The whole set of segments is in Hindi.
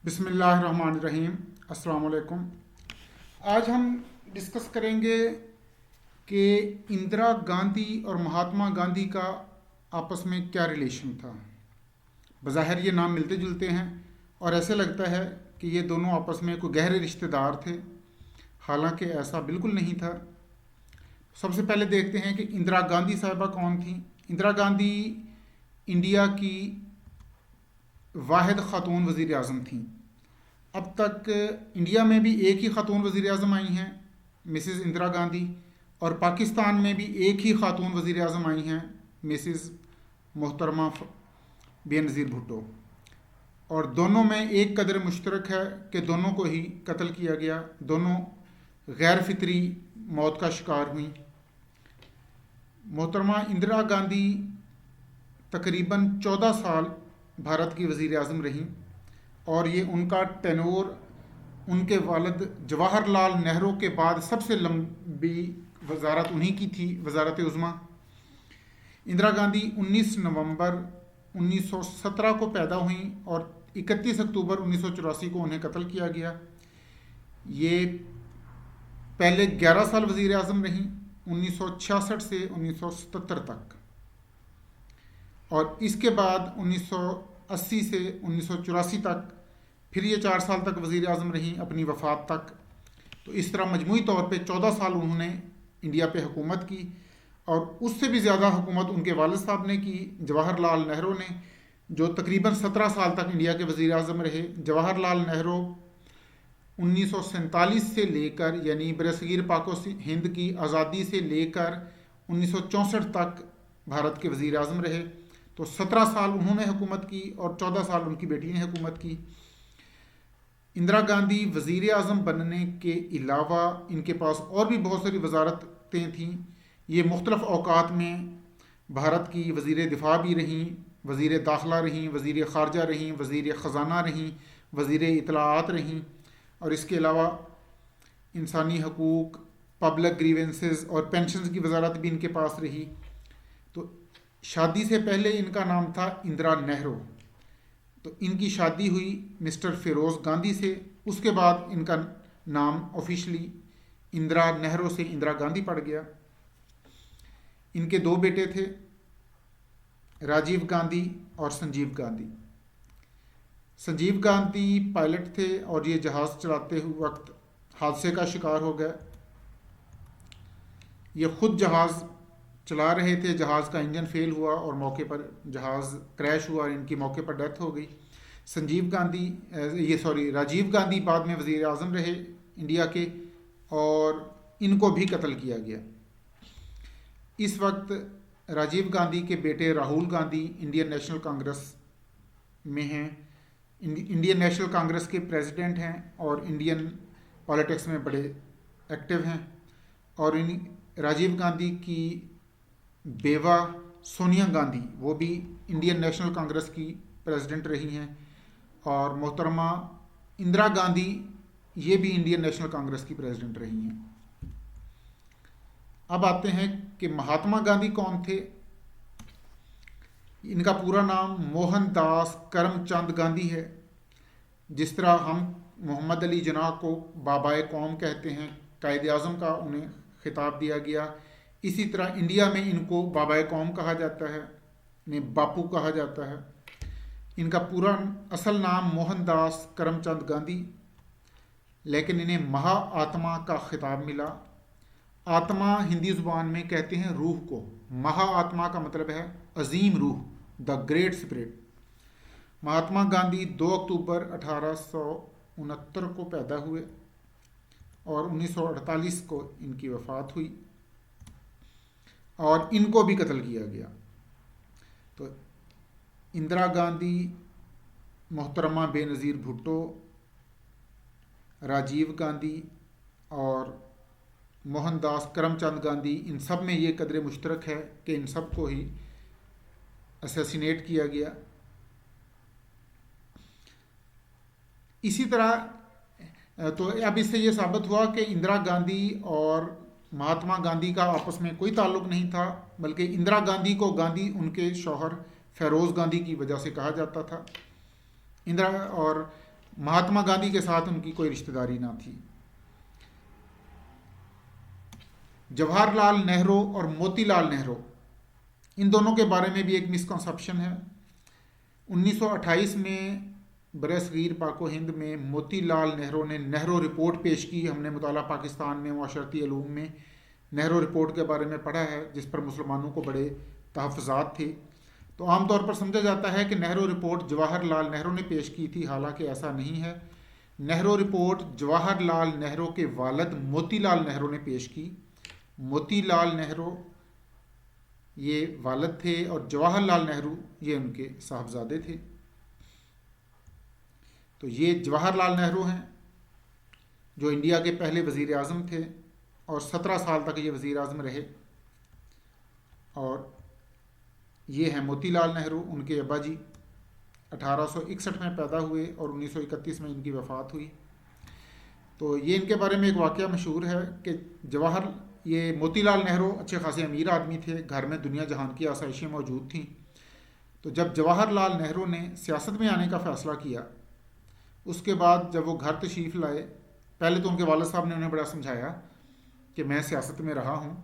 बिस्मिल्लाहिर्रहमानिर्रहीम। अस्सलाम वालेकुम। आज हम डिस्कस करेंगे कि इंदिरा गांधी और महात्मा गांधी का आपस में क्या रिलेशन था। बज़ाहिर ये नाम मिलते जुलते हैं और ऐसे लगता है कि ये दोनों आपस में कोई गहरे रिश्तेदार थे, हालांकि ऐसा बिल्कुल नहीं था। सबसे पहले देखते हैं कि इंदिरा गांधी साहिबा कौन थी। इंदिरा गांधी इंडिया की वाहिद ख़ातून वज़ीर आज़म थी। अब तक इंडिया में भी एक ही ख़ातून वज़ीर आज़म आई हैं, मिसेस इंदिरा गांधी, और पाकिस्तान में भी एक ही ख़ातून वज़ीर आज़म आई हैं, मिसेस मोहतरमा बेनज़ीर भुट्टो। और दोनों में एक कदर मुश्तरक है कि दोनों को ही कत्ल किया गया, दोनों गैर फितरी मौत का शिकार हुई। मोहतरमा इंदिरा गांधी तकरीबन 14 साल भारत की वज़ीर आज़म रहीं और ये उनका टेनोर उनके वालिद जवाहरलाल नेहरू के बाद सबसे लंबी वजारत उन्हीं की थी, वजारत उज़्मा। इंदिरा गांधी 19 नवंबर 1917 को पैदा हुई और 31 अक्टूबर 1984 को उन्हें कत्ल किया गया। ये पहले 11 साल वज़ीर आज़म रहीं, 1966 से 1977 तक, और इसके बाद 1980 से 1984 तक फिर ये 4 साल तक वज़ीर आज़म रहीं अपनी वफ़ात तक। तो इस तरह मजमूई तौर पे 14 साल उन्होंने इंडिया पे हुकूमत की, और उससे भी ज़्यादा हुकूमत उनके वालिद साहब ने की, जवाहरलाल नेहरू ने, जो तकरीबन 17 साल तक इंडिया के वज़ीर आज़म रहे। जवाहरलाल नेहरू 1947 से लेकर, यानी बरसगीर पाको हिंद की आज़ादी से लेकर 1964 तक भारत के वज़ीर आज़म रहे। तो 17 साल उन्होंने हुकूमत की और 14 साल उनकी बेटी ने हुकूमत की। इंदिरा गांधी वज़ीर आज़म बनने के अलावा इनके पास और भी बहुत सारी वजारतें थीं। ये मुख्तलिफ़ औकात में भारत की वज़ीर दिफा भी रहीं, वज़ीर दाखिला रहीं, वज़ीर ख़ारजा रहीं, वज़ीर ख़ज़ाना रहीं, वज़ीर इतलाआत रहीं, और इसके अलावा इंसानी हकूक़, पब्लिक ग्रीवेंसेस और पेंशन्स की वजारत भी इनके पास रही। तो शादी से पहले इनका नाम था इंदिरा नेहरू। तो इनकी शादी हुई मिस्टर फिरोज़ गांधी से, उसके बाद इनका नाम ऑफिशियली इंदिरा नेहरू से इंदिरा गांधी पड़ गया। इनके 2 बेटे थे, राजीव गांधी और संजीव गांधी। संजीव गांधी पायलट थे और ये जहाज़ चलाते हुए वक्त हादसे का शिकार हो गए। ये खुद जहाज़ चला रहे थे, जहाज़ का इंजन फेल हुआ और मौके पर जहाज़ क्रैश हुआ और इनकी मौके पर डेथ हो गई। राजीव गांधी बाद में वज़ीर आज़म रहे इंडिया के, और इनको भी कत्ल किया गया। इस वक्त राजीव गांधी के बेटे राहुल गांधी इंडियन नेशनल कांग्रेस में हैं, इंडियन नेशनल कांग्रेस के प्रेसिडेंट हैं और इंडियन पॉलिटिक्स में बड़े एक्टिव हैं। और इन राजीव गांधी की बेवा सोनिया गांधी, वो भी इंडियन नेशनल कांग्रेस की प्रेसिडेंट रही हैं, और मोहतरमा इंदिरा गांधी ये भी इंडियन नेशनल कांग्रेस की प्रेसिडेंट रही हैं। अब आते हैं कि महात्मा गांधी कौन थे। इनका पूरा नाम मोहनदास करमचंद गांधी है। जिस तरह हम मोहम्मद अली जिन्ना को बाबाए कौम कहते हैं, कायद आज़म का उन्हें खिताब दिया गया, इसी तरह इंडिया में इनको बाबाए कौम कहा जाता है, इन्हें बापू कहा जाता है। इनका पूरा असल नाम मोहनदास करमचंद गांधी, लेकिन इन्हें महा आत्मा का खिताब मिला। आत्मा हिंदी ज़ुबान में कहते हैं रूह को, महा आत्मा का मतलब है अजीम रूह, the great spirit. Mahatma Gandhi 2 अक्टूबर 1869 को पैदा हुए और 1948 को इनकी वफ़ात हुई, और इनको भी कत्ल किया गया। तो इंदिरा गांधी, मोहतरमा बेनज़ीर भुट्टो, राजीव गांधी और मोहनदास करमचंद गांधी, इन सब में ये कदर मुश्तरक है कि इन सब को ही असैसिनेट किया गया। इसी तरह तो अब इससे ये साबित हुआ कि इंदिरा गांधी और महात्मा गांधी का आपस में कोई ताल्लुक़ नहीं था, बल्कि इंदिरा गांधी को गांधी उनके शौहर फ़िरोज़ गांधी की वजह से कहा जाता था। इंदिरा और महात्मा गांधी के साथ उनकी कोई रिश्तेदारी ना थी। जवाहरलाल नेहरू और मोतीलाल नेहरू, इन दोनों के बारे में भी एक मिसकंसेप्शन है। 1928 में बरसगीर पाको हिंद में मोतीलाल नेहरू ने नेहरू रिपोर्ट पेश की। हमने मुताला पाकिस्तान में मुआशरती उलूम में नेहरू रिपोर्ट के बारे में पढ़ा है, जिस पर मुसलमानों को बड़े तहफ़्फ़ुज़ात थे। तो आमतौर पर समझा जाता है कि नेहरू रिपोर्ट जवाहरलाल नेहरू ने पेश की थी, हालांकि ऐसा नहीं है। नेहरू रिपोर्ट जवाहरलाल नेहरू के वालिद मोतीलाल नेहरू ने पेश की। मोतीलाल नेहरू ये वालिद थे और जवाहरलाल नेहरू ये उनके साहबजादे थे। तो ये जवाहरलाल नेहरू हैं जो इंडिया के पहले वज़ीर आज़म थे और 17 साल तक ये वज़ीर आज़म रहे। और ये हैं मोतीलाल नेहरू, उनके अब्बा जी 1861 में पैदा हुए और 1931 में इनकी वफ़ात हुई। तो ये इनके बारे में एक वाक़या मशहूर है कि ये मोतीलाल नेहरू अच्छे खासे अमीर आदमी थे, घर में दुनिया जहान की आसाइशें मौजूद थीं। तो जब जवाहरलाल नेहरू ने सियासत में आने का फ़ैसला किया, उसके बाद जब वो घर तशरीफ़ लाए, पहले तो उनके वालिद साहब ने उन्हें बड़ा समझाया कि मैं सियासत में रहा हूँ,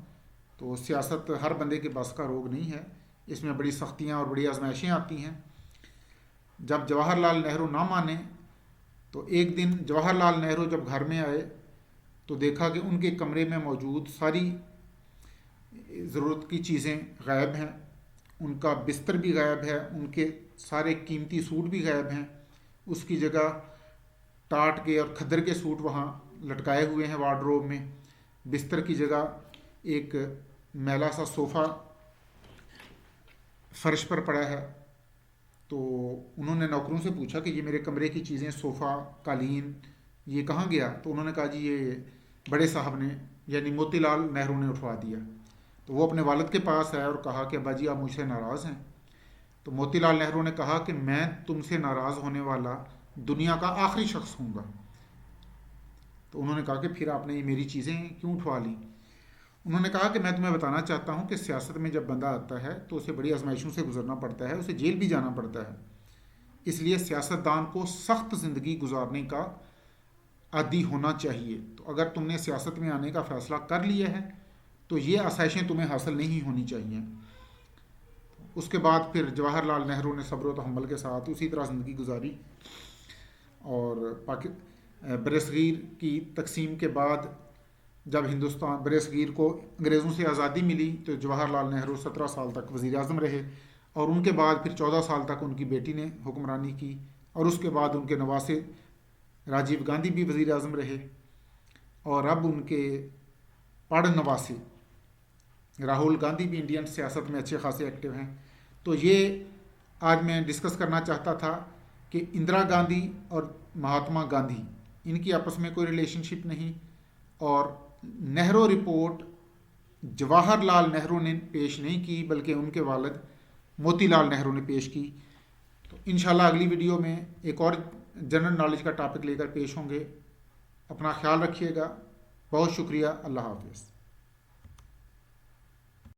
तो सियासत हर बंदे के बस का रोग नहीं है, इसमें बड़ी सख्तियाँ और बड़ी आजमाइशें आती हैं। जब जवाहरलाल नेहरू ना माने तो एक दिन जवाहरलाल नेहरू जब घर में आए तो देखा कि उनके कमरे में मौजूद सारी ज़रूरत की चीज़ें गायब हैं, उनका बिस्तर भी गायब है, उनके सारे कीमती सूट भी गायब हैं। उसकी जगह टाट के और खद्दर के सूट वहाँ लटकाए हुए हैं वार्डरोब में। बिस्तर की जगह एक मैला सा सोफ़ा फर्श पर पड़ा है। तो उन्होंने नौकरों से पूछा कि ये मेरे कमरे की चीज़ें, सोफ़ा, कालीन, ये कहाँ गया? तो उन्होंने कहा जी ये बड़े साहब ने यानी मोतीलाल नेहरू ने उठवा दिया। तो वो अपने वालिद के पास आया और कहा कि अब्बा जी आप मुझसे नाराज़ हैं। तो मोतीलाल नेहरू ने कहा कि मैं तुमसे नाराज़ होने वाला दुनिया का आखिरी शख्स हूँगा। तो उन्होंने कहा कि फिर आपने ये मेरी चीज़ें क्यों उठवा ली? उन्होंने कहा कि मैं तुम्हें बताना चाहता हूँ कि सियासत में जब बंदा आता है तो उसे बड़ी आजमाइशों से गुजरना पड़ता है, उसे जेल भी जाना पड़ता है। इसलिए सियासतदान को सख्त ज़िंदगी गुजारने का आदी होना चाहिए। तो अगर तुमने सियासत में आने का फ़ैसला कर लिया है तो ये आसाइशें तुम्हें हासिल नहीं होनी चाहिए। उसके बाद फिर जवाहरलाल नेहरू ने सब्र व तहम्मुल के साथ उसी तरह ज़िंदगी गुजारी। और बरसगीर की तकसीम के बाद जब हिंदुस्तान बरसगीर को अंग्रेज़ों से आज़ादी मिली तो जवाहरलाल नेहरू 17 साल तक वज़ीर आज़म रहे और उनके बाद फिर 14 साल तक उनकी बेटी ने हुक्मरानी की और उसके बाद उनके नवासे राजीव गांधी भी वज़ीर आज़म रहे और अब उनके पड़ नवासे राहुल गांधी भी इंडियन सियासत में अच्छे खासे एक्टिव हैं। तो ये आज मैं डिस्कस करना चाहता था कि इंदिरा गांधी और महात्मा गांधी इनकी आपस में कोई रिलेशनशिप नहीं और नेहरू रिपोर्ट जवाहरलाल नेहरू ने पेश नहीं की बल्कि उनके वालिद मोतीलाल नेहरू ने पेश की। तो इंशाल्लाह अगली वीडियो में एक और जनरल नॉलेज का टॉपिक लेकर पेश होंगे। अपना ख्याल रखिएगा। बहुत शुक्रिया। अल्लाह हाफ़िज़।